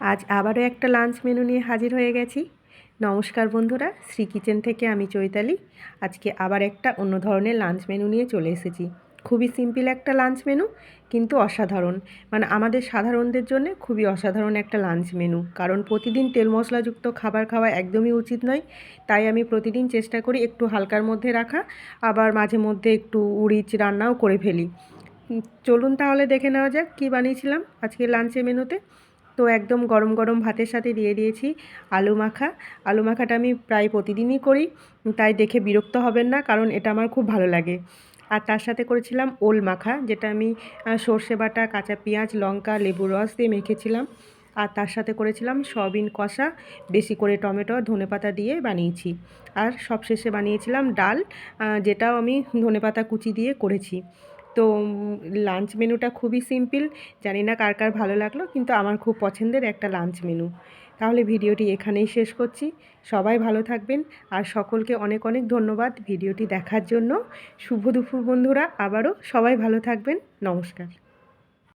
আজ আবারও একটা লাঞ্চ মেনু নিয়ে হাজির হয়ে গেছি। নমস্কার বন্ধুরা, শ্রী কিচেন থেকে আমি চৈতালি। আজকে আবার একটা অন্য ধরনের লাঞ্চ মেনু নিয়ে চলে এসেছি। খুবই সিম্পল একটা লাঞ্চ মেনু, কিন্তু অসাধারণ। মানে আমাদের সাধারণদের জন্য খুবই অসাধারণ একটা লাঞ্চ মেনু, কারণ প্রতিদিন তেল মশলাযুক্ত খাবার খাওয়া একদমই উচিত নয়। তাই আমি প্রতিদিন চেষ্টা করি একটু হালকার মধ্যে রাখা, আবার মাঝে মধ্যে একটু রিচ রান্নাও করে ফেলি। চলুন তাহলে দেখে নেওয়া যাক কী বানিয়েছিলাম আজকে লাঞ্চের মেনুতে। তো একদম গরম গরম ভাতের সাথে দিয়ে দিয়েছি আলু মাখা। আলু মাখাটা আমি প্রায় প্রতিদিনই করি, তাই দেখে বিরক্ত হবেন না, কারণ এটা আমার খুব ভালো লাগে। আর তার সাথে করেছিলাম ওল মাখা, যেটা আমি সর্ষে বাটা, কাঁচা পেঁয়াজ, লঙ্কা, লেবুর রস দিয়ে মেখেছিলাম। আর তার সাথে করেছিলাম সয়াবিন কষা, বেশি করে টমেটো ধনেপাতা দিয়ে বানিয়েছি। আর সবশেষে বানিয়েছিলাম ডাল, যেটাও আমি ধনেপাতা কুচি দিয়ে করেছি। তো লাঞ্চ মেনুটা খুবই সিম্পল। জানি না কার কার ভালো লাগলো, কিন্তু আমার খুব পছন্দের একটা লাঞ্চ মেনু। তাহলে ভিডিওটি এখানেই শেষ করছি। সবাই ভালো থাকবেন, আর সকলকে অনেক অনেক ধন্যবাদ ভিডিওটি দেখার জন্য। শুভ দুপুর বন্ধুরা, আবারও সবাই ভালো থাকবেন। নমস্কার।